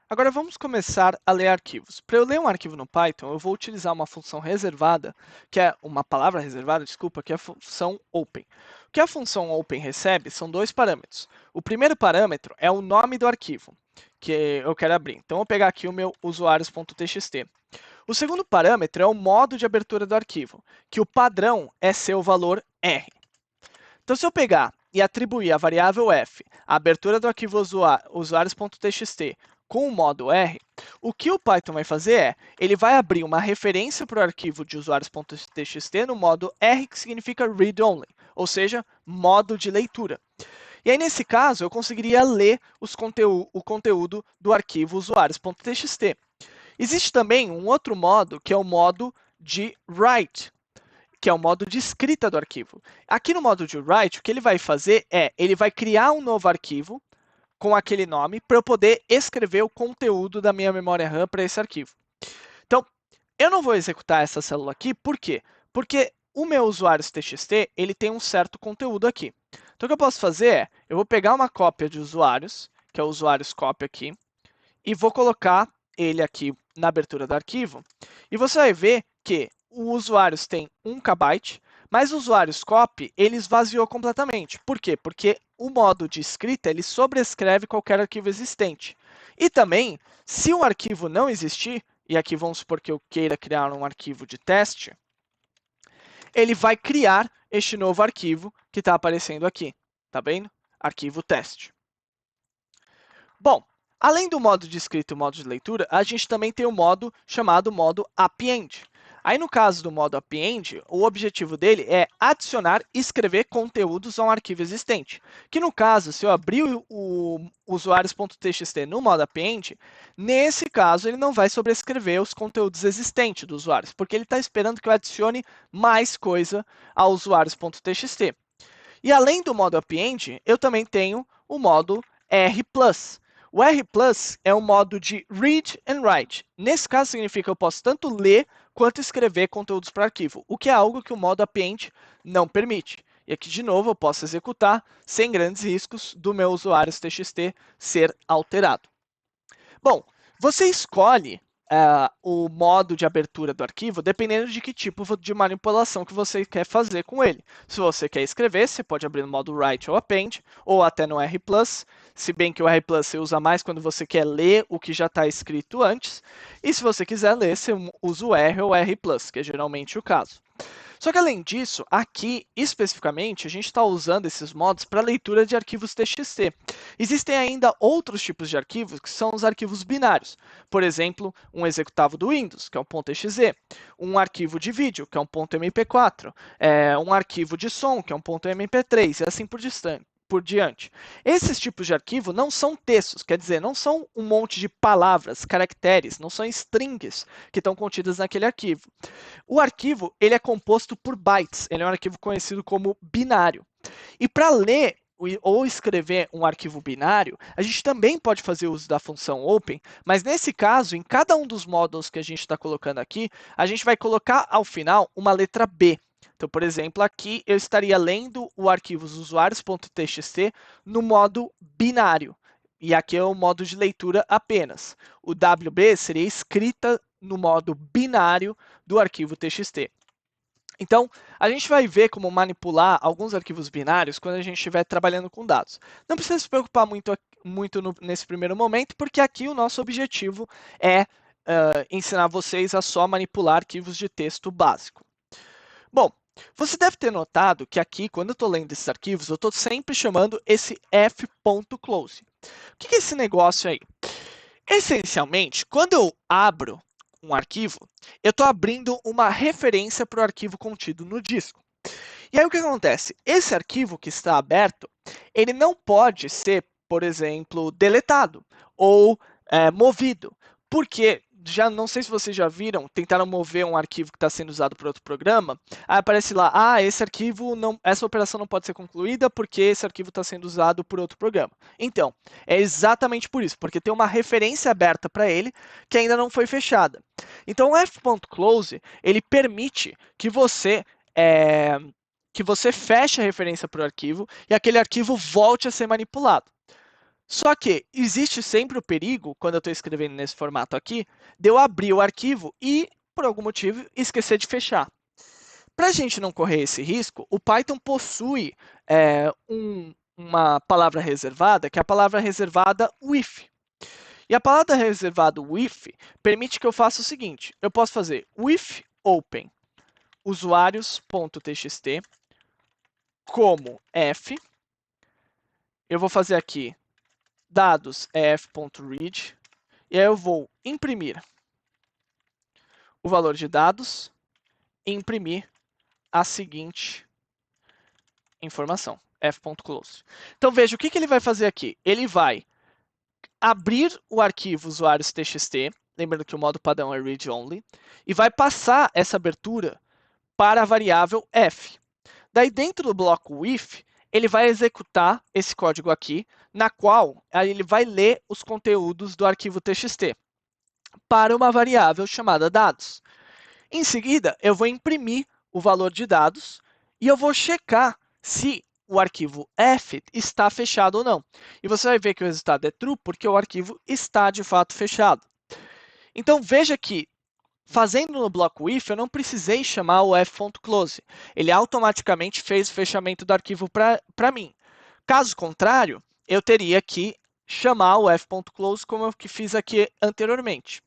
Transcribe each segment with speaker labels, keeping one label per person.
Speaker 1: Agora vamos começar a ler arquivos. Para eu ler um arquivo no Python, eu vou utilizar uma função reservada, que é uma palavra reservada, desculpa, que é a função open. O que a função open recebe são dois parâmetros. O primeiro parâmetro é o nome do arquivo que eu quero abrir. Então, eu vou pegar aqui o meu usuários.txt. O segundo parâmetro é o modo de abertura do arquivo, que o padrão é seu valor R. Então, se eu pegar e atribuir à variável f a abertura do arquivo usuários.txt com o modo R, o que o Python vai fazer é, ele vai abrir uma referência para o arquivo de usuários.txt no modo R, que significa read only, ou seja, modo de leitura. E aí, nesse caso, eu conseguiria ler o conteúdo do arquivo usuários.txt. Existe também um outro modo, que é o modo de write, que é o modo de escrita do arquivo. Aqui no modo de write, o que ele vai fazer é, ele vai criar um novo arquivo com aquele nome para eu poder escrever o conteúdo da minha memória RAM para esse arquivo. Então, eu não vou executar essa célula aqui, por quê? Porque o meu usuários.txt, ele tem um certo conteúdo aqui. Então, o que eu posso fazer é, eu vou pegar uma cópia de usuários, que é o usuários cópia aqui, e vou colocar ele aqui na abertura do arquivo, e você vai ver que o usuários tem 1 KB, mas o usuários copy ele esvaziou completamente. Por quê? Porque o modo de escrita ele sobrescreve qualquer arquivo existente. E também, se um arquivo não existir, e aqui vamos supor que eu queira criar um arquivo de teste, ele vai criar este novo arquivo que está aparecendo aqui. Tá vendo? Arquivo teste. Bom, além do modo de escrita e o modo de leitura, a gente também tem o modo chamado modo append. Aí, no caso do modo append, o objetivo dele é adicionar e escrever conteúdos a um arquivo existente. Que no caso, se eu abrir o usuários.txt no modo append, nesse caso ele não vai sobrescrever os conteúdos existentes do usuários, porque ele está esperando que eu adicione mais coisa ao usuários.txt. E além do modo append, eu também tenho o modo R+. O R+ é um modo de read and write. Nesse caso, significa que eu posso tanto ler quanto escrever conteúdos para arquivo, o que é algo que o modo append não permite. E aqui, de novo, eu posso executar sem grandes riscos do meu usuários.txt ser alterado. Bom, você escolhe o modo de abertura do arquivo dependendo de que tipo de manipulação que você quer fazer com ele. Se você quer escrever, você pode abrir no modo write ou append, ou até no R+, se bem que o R+, você usa mais quando você quer ler o que já está escrito antes, e se você quiser ler, você usa o R ou R+, que é geralmente o caso. Só que além disso, aqui especificamente, a gente está usando esses modos para leitura de arquivos TXT. Existem ainda outros tipos de arquivos que são os arquivos binários. Por exemplo, um executável do Windows, que é um .exe, um arquivo de vídeo, que é um .mp4, um arquivo de som, que é um .mp3, e assim por diante. Esses tipos de arquivo não são textos, quer dizer, não são um monte de palavras, caracteres, não são strings que estão contidas naquele arquivo. O arquivo ele é composto por bytes, ele é um arquivo conhecido como binário. E para ler ou escrever um arquivo binário, a gente também pode fazer uso da função open, mas nesse caso, em cada um dos módulos que a gente está colocando aqui, a gente vai colocar ao final uma letra B. Então, por exemplo, aqui eu estaria lendo o arquivo usuários.txt no modo binário. E aqui é o modo de leitura apenas. O WB seria escrita no modo binário do arquivo TXT. Então, a gente vai ver como manipular alguns arquivos binários quando a gente estiver trabalhando com dados. Não precisa se preocupar muito nesse primeiro momento, porque aqui o nosso objetivo é ensinar vocês a só manipular arquivos de texto básico. Bom, você deve ter notado que aqui, quando eu estou lendo esses arquivos, eu estou sempre chamando esse f.close. O que é esse negócio aí? Essencialmente, quando eu abro um arquivo, eu estou abrindo uma referência para o arquivo contido no disco. E aí o que acontece? Esse arquivo que está aberto, ele não pode ser, por exemplo, deletado ou movido. Porque, já não sei se vocês já viram, tentaram mover um arquivo que está sendo usado por outro programa, aí aparece lá, esse arquivo, essa operação não pode ser concluída porque esse arquivo está sendo usado por outro programa. Então, é exatamente por isso, porque tem uma referência aberta para ele que ainda não foi fechada. Então, o f.close, ele permite que você feche a referência para o arquivo e aquele arquivo volte a ser manipulado. Só que existe sempre o perigo, quando eu estou escrevendo nesse formato aqui, de eu abrir o arquivo e, por algum motivo, esquecer de fechar. Para a gente não correr esse risco, o Python possui uma palavra reservada, que é a palavra reservada with. E a palavra reservada with permite que eu faça o seguinte: eu posso fazer with open usuários.txt como f. Eu vou fazer aqui dados f.read. E aí eu vou imprimir o valor de dados e imprimir a seguinte informação, f.close. Então veja, o que ele vai fazer aqui? Ele vai abrir o arquivo usuários.txt, lembrando que o modo padrão é read-only, e vai passar essa abertura para a variável f. Daí dentro do bloco with, ele vai executar esse código aqui, na qual ele vai ler os conteúdos do arquivo txt para uma variável chamada dados. Em seguida, eu vou imprimir o valor de dados e eu vou checar se o arquivo f está fechado ou não. E você vai ver que o resultado é true porque o arquivo está de fato fechado. Então veja que fazendo no bloco if, eu não precisei chamar o f.close. Ele automaticamente fez o fechamento do arquivo para mim. Caso contrário, eu teria que chamar o f.close como eu fiz aqui anteriormente.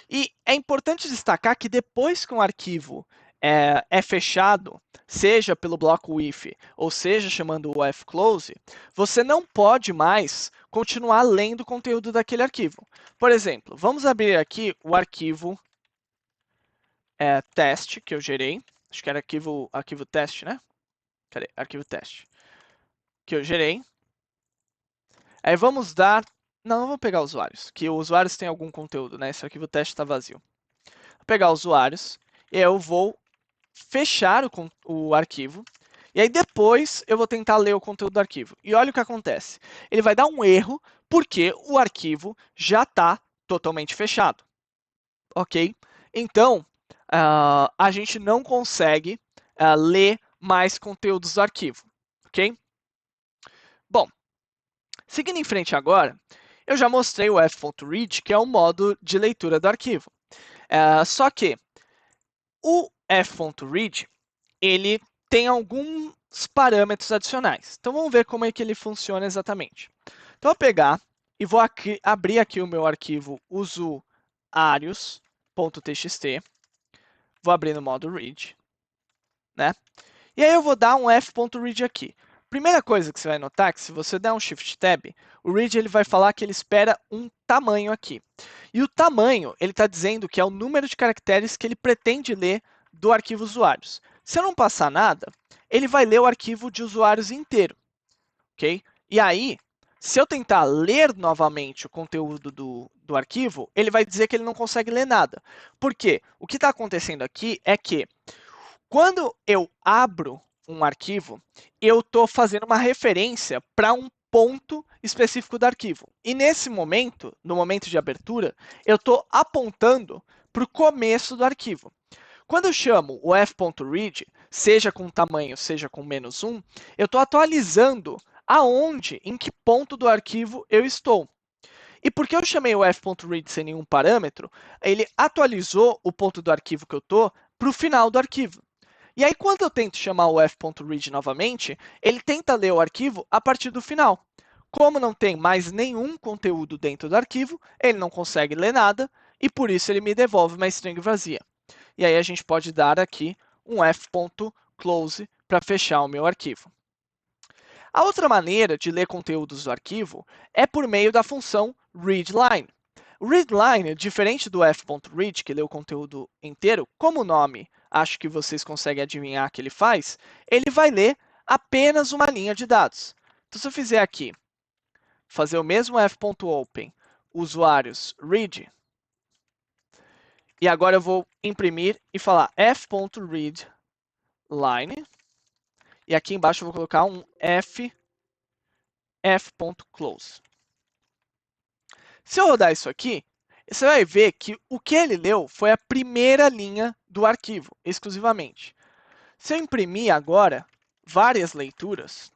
Speaker 1: E é importante destacar que depois que um arquivo é fechado, seja pelo bloco if ou seja chamando o fclose, você não pode mais continuar lendo o conteúdo daquele arquivo. Por exemplo, vamos abrir aqui o arquivo teste que eu gerei. Acho que era arquivo teste, né? Cadê? Arquivo teste. Que eu gerei. Aí vamos dar... Não vou pegar usuários, que usuários tem algum conteúdo, né? Esse arquivo teste está vazio. Vou pegar usuários e eu vou fechar o arquivo. E aí depois eu vou tentar ler o conteúdo do arquivo. E olha o que acontece. Ele vai dar um erro porque o arquivo já está totalmente fechado. Ok? Então, a gente não consegue ler mais conteúdos do arquivo. Ok? Bom, seguindo em frente agora, eu já mostrei o f.read, que é o modo de leitura do arquivo. Só que o f.read, ele tem alguns parâmetros adicionais. Então, vamos ver como é que ele funciona exatamente. Então, eu vou pegar e vou abrir aqui o meu arquivo usuários.txt. Vou abrir no modo read, né? E aí eu vou dar um f.read aqui. Primeira coisa que você vai notar é que se você der um Shift Tab, o read ele vai falar que ele espera um tamanho aqui. E o tamanho, ele está dizendo que é o número de caracteres que ele pretende ler do arquivo usuários. Se eu não passar nada, ele vai ler o arquivo de usuários inteiro. Ok? E aí, se eu tentar ler novamente o conteúdo do arquivo, ele vai dizer que ele não consegue ler nada. Por quê? O que está acontecendo aqui é que quando eu abro um arquivo, eu estou fazendo uma referência para um ponto específico do arquivo. E nesse momento, no momento de abertura, eu estou apontando para o começo do arquivo. Quando eu chamo o f.read, seja com tamanho, seja com -1, eu estou atualizando aonde, em que ponto do arquivo eu estou. E porque eu chamei o f.read sem nenhum parâmetro, ele atualizou o ponto do arquivo que eu estou para o final do arquivo. E aí, quando eu tento chamar o f.read novamente, ele tenta ler o arquivo a partir do final. Como não tem mais nenhum conteúdo dentro do arquivo, ele não consegue ler nada, e por isso ele me devolve uma string vazia. E aí a gente pode dar aqui um f.close para fechar o meu arquivo. A outra maneira de ler conteúdos do arquivo é por meio da função readLine. O readLine, diferente do f.read, que lê o conteúdo inteiro, como o nome acho que vocês conseguem adivinhar que ele faz, ele vai ler apenas uma linha de dados. Então, se eu fizer aqui, fazer o mesmo f.open, usuários read, e agora eu vou imprimir e falar f.readLine, e aqui embaixo eu vou colocar um f.close. Se eu rodar isso aqui, você vai ver que o que ele leu foi a primeira linha do arquivo, exclusivamente. Se eu imprimir agora várias leituras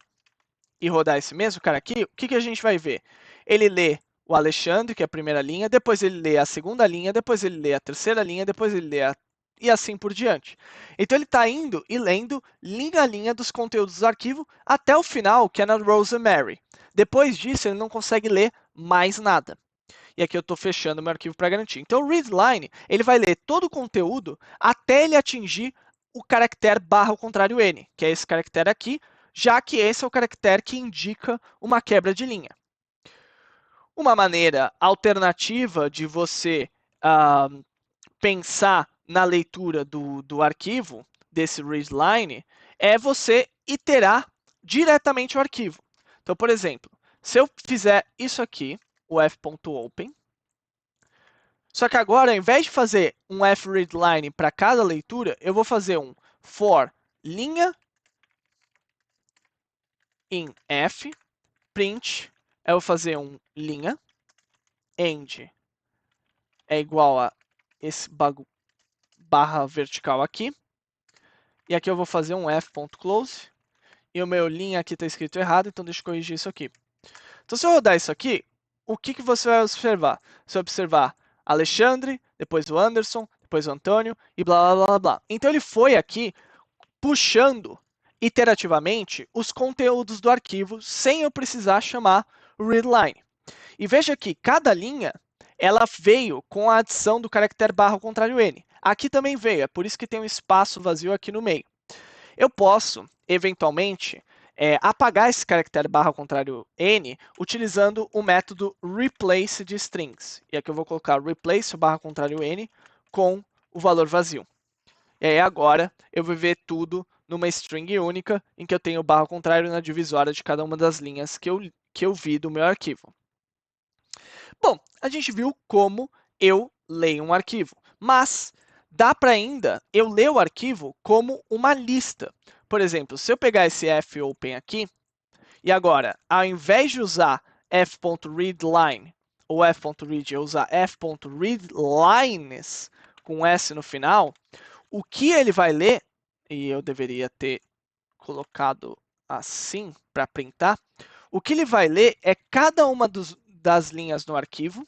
Speaker 1: e rodar esse mesmo cara aqui, o que a gente vai ver? Ele lê o Alexandre, que é a primeira linha, depois ele lê a segunda linha, depois ele lê a terceira linha, depois ele lê a... e assim por diante. Então ele está indo e lendo linha a linha dos conteúdos do arquivo até o final, que é na Rosemary. Depois disso, ele não consegue ler mais nada. E aqui eu estou fechando meu arquivo para garantir. Então o readline, ele vai ler todo o conteúdo até ele atingir o caractere barra ao contrário N, que é esse caractere aqui, já que esse é o caractere que indica uma quebra de linha. Uma maneira alternativa de você pensar na leitura do arquivo, desse readline, é você iterar diretamente o arquivo. Então, por exemplo, se eu fizer isso aqui, o f.open, só que agora, ao invés de fazer um f_readline para cada leitura, eu vou fazer um for linha em f, print, eu vou fazer um linha, end é igual a esse barra vertical aqui, e aqui eu vou fazer um f.close, e o meu linha aqui está escrito errado, então deixa eu corrigir isso aqui. Então, se eu rodar isso aqui, o que você vai observar? Você vai observar Alexandre, depois o Anderson, depois o Antônio, e blá, blá, blá, blá. Então, ele foi aqui puxando iterativamente os conteúdos do arquivo sem eu precisar chamar o readline. E veja que cada linha ela veio com a adição do caractere barra ao contrário N. Aqui também veio, é por isso que tem um espaço vazio aqui no meio. Eu posso, eventualmente, apagar esse caractere barra ao contrário N utilizando o método replace de strings. E aqui eu vou colocar replace o barra ao contrário N com o valor vazio. E aí agora eu vou ver tudo numa string única, em que eu tenho o barra ao contrário na divisória de cada uma das linhas que eu vi do meu arquivo. Bom, a gente viu como eu leio um arquivo, mas dá para ainda eu ler o arquivo como uma lista. Por exemplo, se eu pegar esse fopen aqui, e agora, ao invés de usar f.readline ou f.read, eu usar f.readlines com s no final, o que ele vai ler, e eu deveria ter colocado assim para printar, o que ele vai ler é cada uma das linhas no arquivo.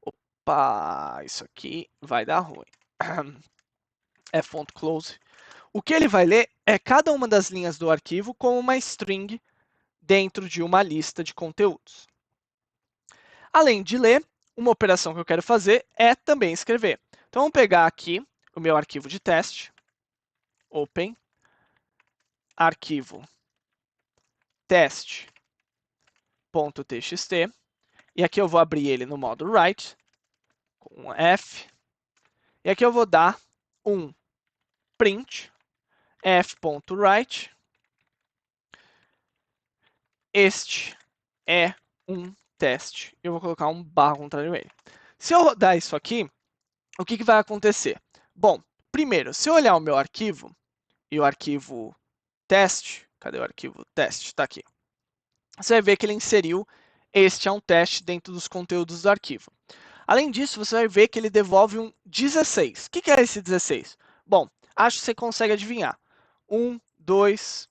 Speaker 1: Opa, isso aqui vai dar ruim. f.close. O que ele vai ler é cada uma das linhas do arquivo como uma string dentro de uma lista de conteúdos. Além de ler, uma operação que eu quero fazer é também escrever. Então, vamos pegar aqui o meu arquivo de teste, open, arquivo teste.txt, e aqui eu vou abrir ele no modo write, com um F, e aqui eu vou dar um print, f.write, este é um teste. Eu vou colocar um barra contrário ele. Se eu rodar isso aqui, o que vai acontecer? Bom, primeiro, se eu olhar o meu arquivo, e o arquivo teste, cadê o arquivo teste? Está aqui. Você vai ver que ele inseriu este é um teste dentro dos conteúdos do arquivo. Além disso, você vai ver que ele devolve um 16. O que é esse 16? Bom, acho que você consegue adivinhar. 1, 2,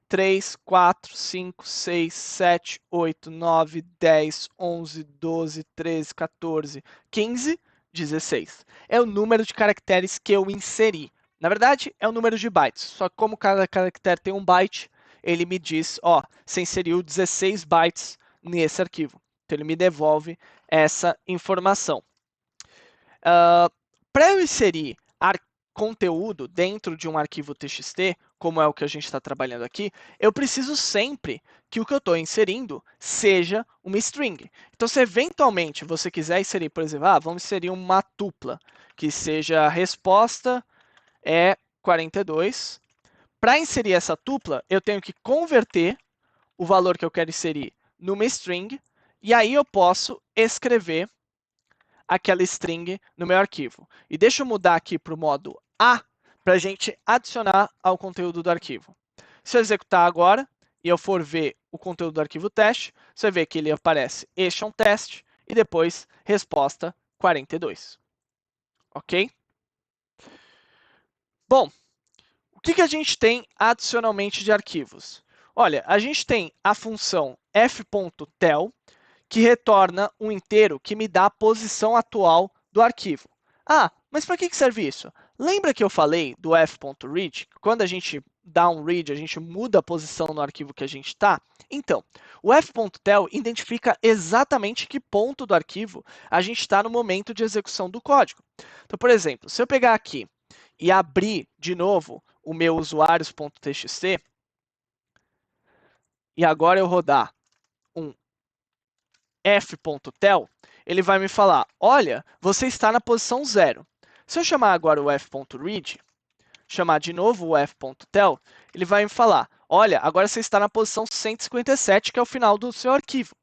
Speaker 1: 3, 4, 5, 6, 7, 8, 9, 10, 11, 12, 13, 14, 15, 16. É o número de caracteres que eu inseri. Na verdade, é o número de bytes. Só que como cada caractere tem um byte, ele me diz, ó, você inseriu 16 bytes nesse arquivo. Então, ele me devolve essa informação. Para eu inserir conteúdo dentro de um arquivo TXT, como é o que a gente está trabalhando aqui, eu preciso sempre que o que eu estou inserindo seja uma string. Então, se eventualmente você quiser inserir, por exemplo, vamos inserir uma tupla, que seja a resposta é 42. Para inserir essa tupla, eu tenho que converter o valor que eu quero inserir numa string, e aí eu posso escrever aquela string no meu arquivo. E deixa eu mudar aqui para o modo A, para a gente adicionar ao conteúdo do arquivo. Se eu executar agora, e eu for ver o conteúdo do arquivo teste, você vê que ele aparece, este é um teste, e depois resposta 42. Ok? Bom, o que a gente tem adicionalmente de arquivos? Olha, a gente tem a função f.tel, que retorna um inteiro que me dá a posição atual do arquivo. Ah, mas para que serve isso? Lembra que eu falei do f.read? Quando a gente dá um read, a gente muda a posição no arquivo que a gente está? Então, o f.tel identifica exatamente que ponto do arquivo a gente está no momento de execução do código. Então, por exemplo, se eu pegar aqui e abrir de novo o meu usuários.txt, e agora eu rodar um f.tel, ele vai me falar, olha, você está na posição 0. Se eu chamar agora o f.read, chamar de novo o f.tel, ele vai me falar, olha, agora você está na posição 157, que é o final do seu arquivo.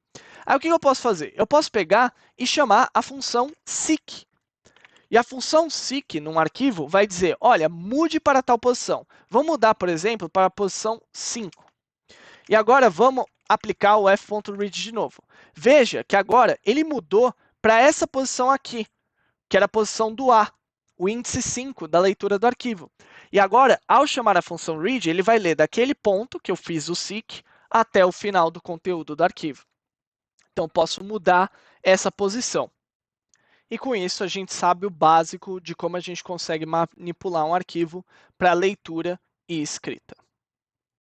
Speaker 1: Aí o que eu posso fazer? Eu posso pegar e chamar a função seek. E a função seek num arquivo vai dizer, olha, mude para tal posição. Vamos mudar, por exemplo, para a posição 5. E agora vamos aplicar o f.read de novo. Veja que agora ele mudou para essa posição aqui, que era a posição do A, o índice 5 da leitura do arquivo. E agora, ao chamar a função read, ele vai ler daquele ponto que eu fiz o seek até o final do conteúdo do arquivo. Então, posso mudar essa posição. E com isso, a gente sabe o básico de como a gente consegue manipular um arquivo para leitura e escrita.